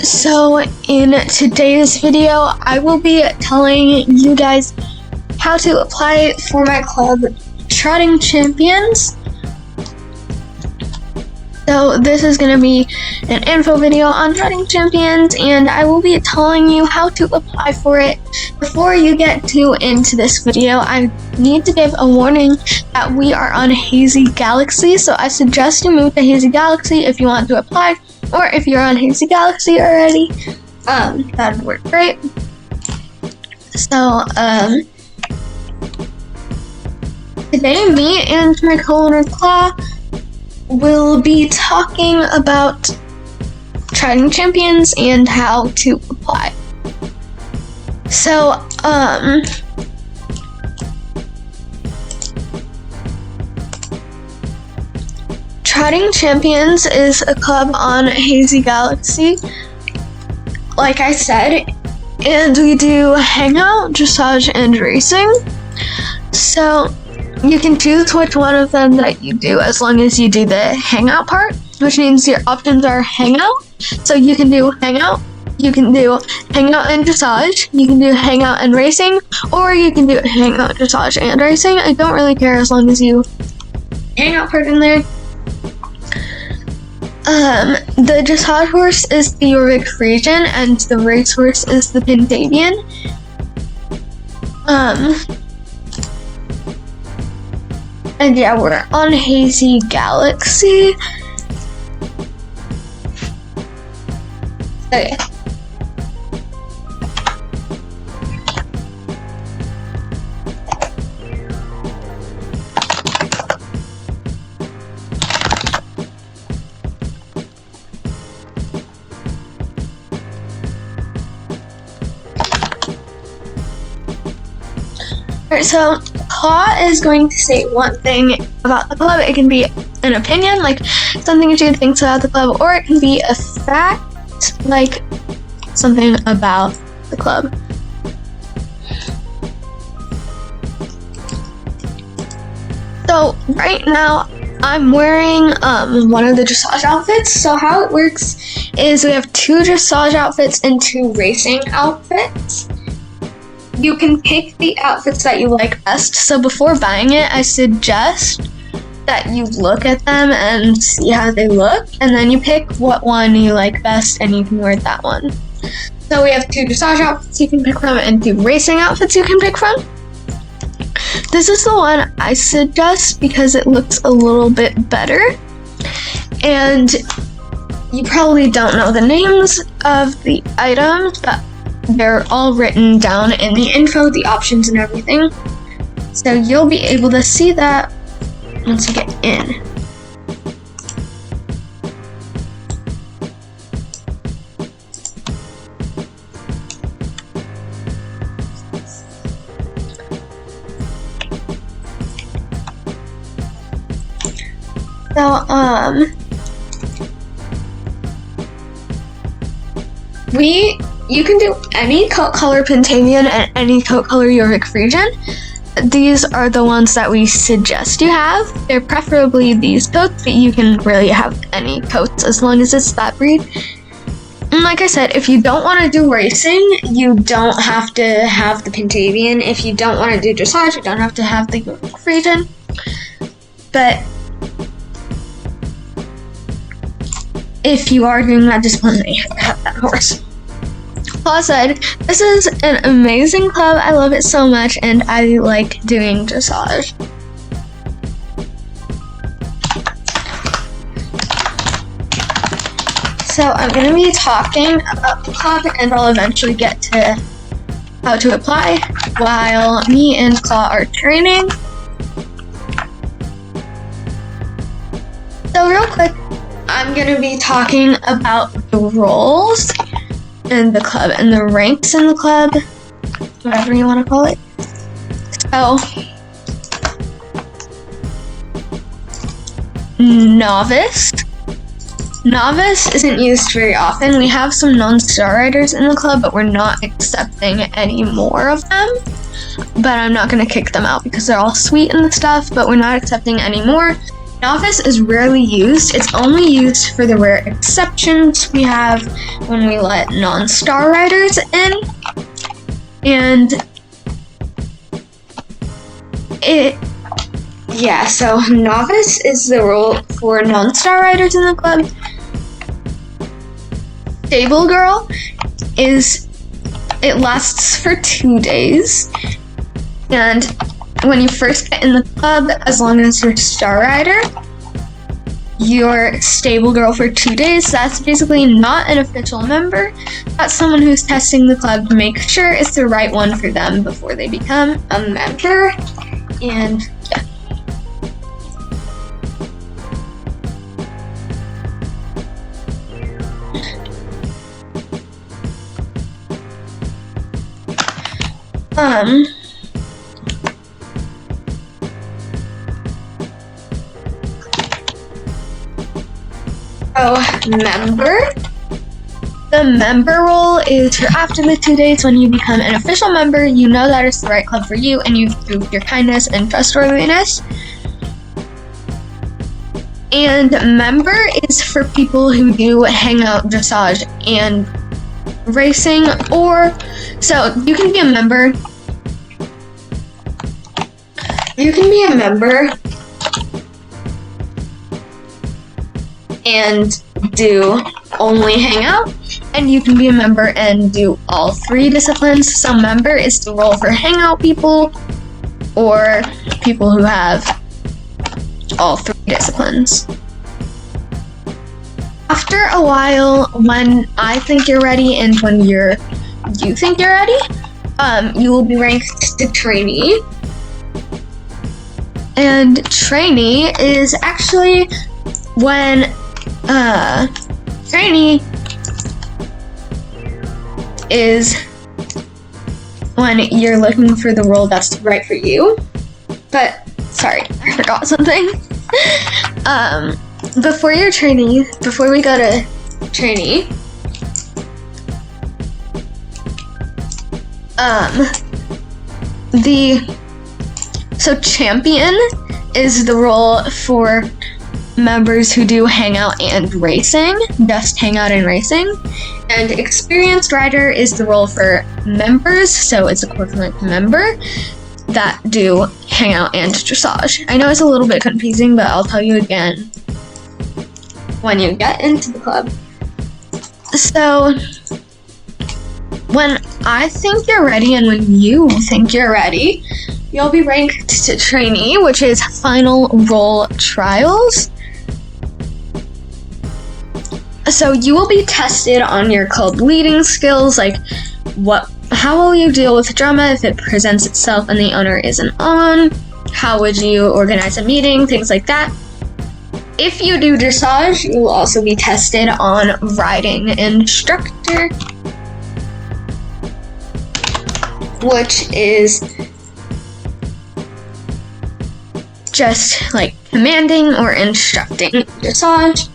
So in today's video, I will be telling you guys how to apply for my club, Trotting Champions. So this is going to be an info video on Trotting Champions, and I will be telling you how to apply for it. Before you get into this video, I need to give a warning that we are on Hazy Galaxy, so I suggest you move to Hazy Galaxy if you want to apply, or if you're on Hazy Galaxy already, that would work great. So, today me and my co-owner Claw will be talking about Trotting Champions and how to apply. So, Trotting Champions is a club on Hazy Galaxy, like I said, and we do hangout, dressage, and racing. So you can choose which one of them that you do as long as you do the hangout part, which means your options are hangout. So you can do hangout, you can do hangout and dressage, you can do hangout and racing, or you can do hangout, dressage, and racing. I don't really care as long as you hangout part in there. The dressage horse is the Yorvik region, and the race horse is the Pintavian. And yeah, we're on Hazy Galaxy. Okay. Alright, so Claw is going to say one thing about the club. It can be an opinion, like something she thinks about the club, or it can be a fact, like something about the club. So right now I'm wearing one of the dressage outfits. So how it works is we have 2 dressage outfits and 2 racing outfits. You can pick the outfits that you like best. So before buying it, I suggest that you look at them and see how they look, and then you pick what one you like best and you can wear that one. So we have 2 dressage outfits you can pick from and 2 racing outfits you can pick from. This is the one I suggest because it looks a little bit better, and you probably don't know the names of the items, but they're all written down in the info, the options, and everything. So you'll be able to see that once you get in. So, you can do any coat color Pintavian and any coat color Yorvik region. These are the ones that we suggest you have. They're preferably these coats, but you can really have any coats as long as it's that breed. And like I said, if you don't want to do racing, you don't have to have the Pintavian. If you don't want to do dressage, you don't have to have the Yorvik region. But if you are doing that discipline, then you have to have that horse. Claw said, this is an amazing club. I love it so much, and I like doing dressage. So I'm going to be talking about the club, and I'll eventually get to how to apply while me and Claw are training. So real quick, I'm going to be talking about the roles in the club and the ranks in the club, whatever you want to call it. So, novice. Novice isn't used very often. We have some non-star riders in the club, but we're not accepting any more of them. But I'm not going to kick them out because they're all sweet and stuff, but we're not accepting any more. Novice is rarely used. It's only used for the rare exceptions we have when we let non-star riders in. And so Novice is the role for non-star riders in the club. Stable Girl it lasts for 2 days. And when you first get in the club, as long as you're Star Rider, you're Stable Girl for 2 days. That's basically not an official member. That's someone who's testing the club to make sure it's the right one for them before they become a member. And yeah. Member. The member role is for after the 2 days. When you become an official member, you know that it's the right club for you and you've proved your kindness and trustworthiness. And member is for people who do hangout, dressage, and racing, so you can be a member. You can be a member and do only hangout, and you can be a member and do all 3 disciplines. So member is the role for hangout people or people who have all 3 disciplines. After a while, when I think you're ready and when you think you're ready, you will be ranked to trainee. And trainee is actually when trainee is when you're looking for the role that's right for you. But sorry, I forgot something. Before we go to trainee, champion is the role for members who do hangout and racing, just hangout and racing. And experienced rider is the role for members, so it's equivalent to member, that do hangout and dressage. I know it's a little bit confusing, but I'll tell you again when you get into the club. So when I think you're ready and when you think you're ready, you'll be ranked to trainee, which is final role trials. So you will be tested on your club leading skills, like how will you deal with drama if it presents itself and the owner isn't on? How would you organize a meeting? Things like that. If you do dressage, you will also be tested on riding instructor, which is just like commanding or instructing dressage.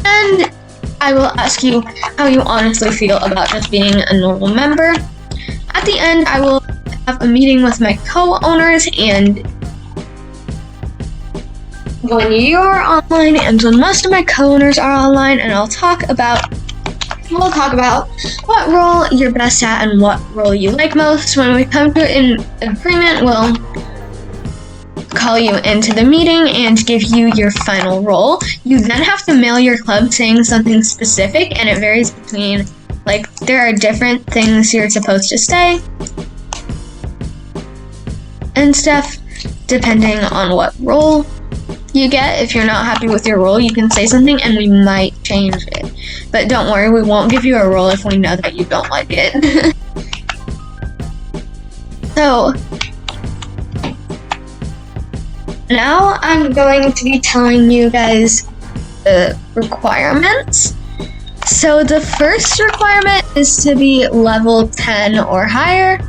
And I will ask you how you honestly feel about just being a normal member. At the end, I will have a meeting with my co-owners, and when you're online and when most of my co-owners are online, and we'll talk about what role you're best at and what role you like most. When we come to an agreement, we'll call you into the meeting and give you your final role. You then have to mail your club saying something specific, and it varies between, there are different things you're supposed to say and stuff depending on what role you get. If you're not happy with your role, you can say something and we might change it. But don't worry, we won't give you a role if we know that you don't like it. So now I'm going to be telling you guys the requirements. So the first requirement is to be level 10 or higher.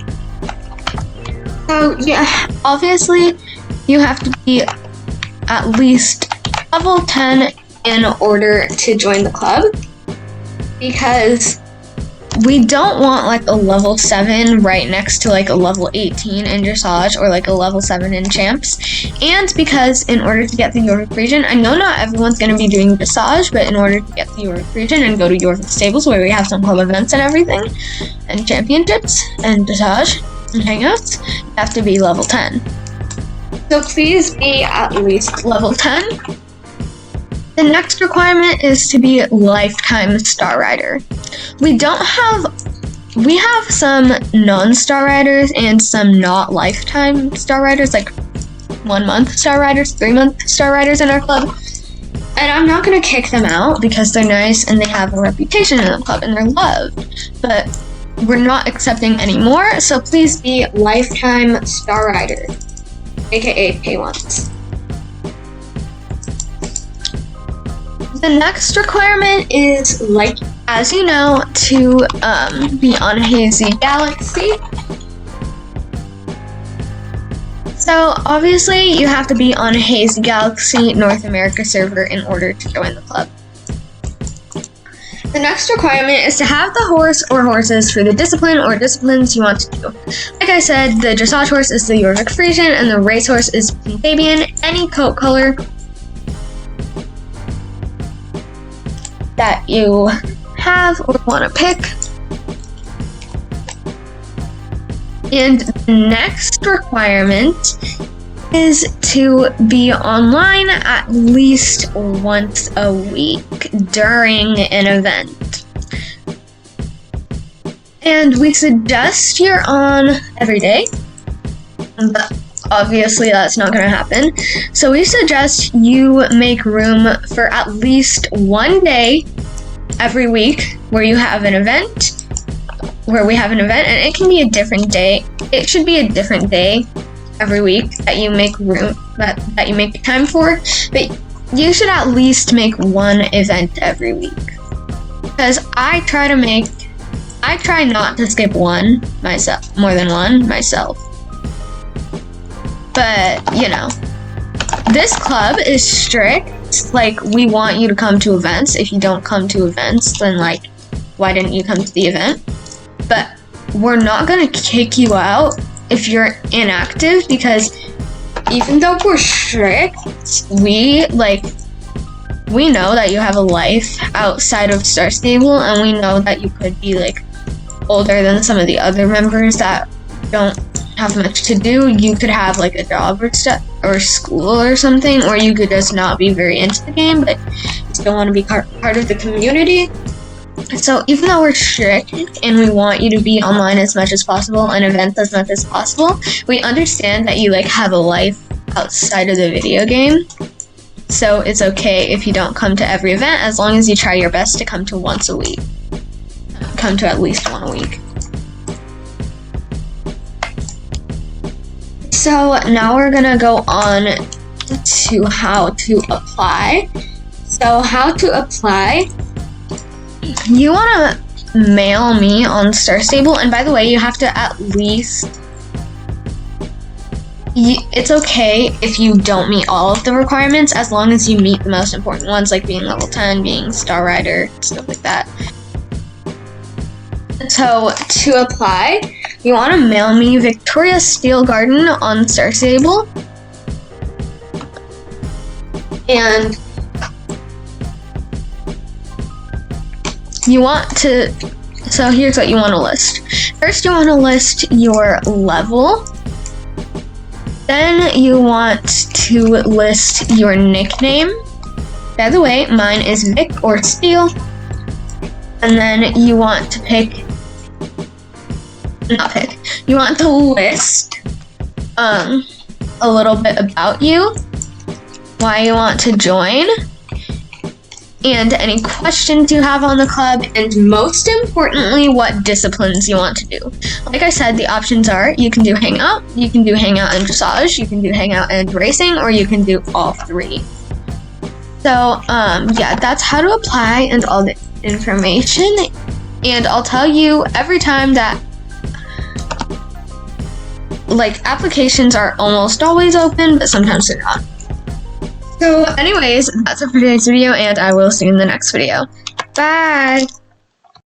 So yeah, obviously you have to be at least level 10 in order to join the club, because we don't want like a level 7 right next to like a level 18 in dressage or like a level 7 in champs. And because in order to get the York region, I know not everyone's going to be doing dressage, but in order to get the York region and go to York stables where we have some club events and everything and championships and dressage and hangouts, you have to be level 10. So please be at least level 10. The next requirement is to be lifetime Star Rider. We have some non-Star Riders and some not lifetime Star Riders, like 1 month Star Riders, 3 month Star Riders in our club. And I'm not gonna kick them out because they're nice and they have a reputation in the club and they're loved. But we're not accepting any more, so please be lifetime Star Rider, aka K1s. The next requirement is, like, as you know, to be on Hazy Galaxy. So obviously you have to be on Hazy Galaxy North America server in order to join the club. The next requirement is to have the horse or horses for the discipline or disciplines you want to do. Like I said, the dressage horse is the York Frisian and the racehorse is Fabian, any coat color that you have or want to pick. And the next requirement is to be online at least once a week during an event. And we suggest you're on every day, but obviously that's not going to happen. So we suggest you make room for at least 1 day every week where you have an event, and it can be a different day. It should be a different day every week that you make room, that you make time for, but you should at least make one event every week. Because I try not to skip more than one myself. But, you know, this club is strict. Like, we want you to come to events. If you don't come to events, then, like, why didn't you come to the event? But we're not gonna kick you out if you're inactive, because even though we're strict, we know that you have a life outside of Star Stable, and we know that you could be, like, older than some of the other members that don't have much to do. You could have like a job or school or something, or you could just not be very into the game, but you still want to be part of the community. So even though we're strict and we want you to be online as much as possible and events as much as possible, we understand that you like have a life outside of the video game. So it's okay if you don't come to every event, as long as you try your best to come to once a week. Come to at least 1 a week. So now we're gonna go on to how to apply. So how to apply, you wanna mail me on Star Stable, and by the way, you have to at least, it's okay if you don't meet all of the requirements, as long as you meet the most important ones, like being level 10, being Star Rider, stuff like that. So to apply, you want to mail me Victoria Steel Garden on Star Stable, and you want to, so here's what you want to list. First, you want to list your level. Then you want to list your nickname. By the way, mine is Vic or Steel. And then you want to you want to list a little bit about you, why you want to join, and any questions you have on the club, and most importantly, what disciplines you want to do. Like I said, the options are, you can do hangout and dressage, you can do hangout and racing, or you can do all 3. So yeah, that's how to apply and all the information. And I'll tell you every time that, like, applications are almost always open, but sometimes they're not. So anyways, that's it for today's video, and I will see you in the next video. Bye!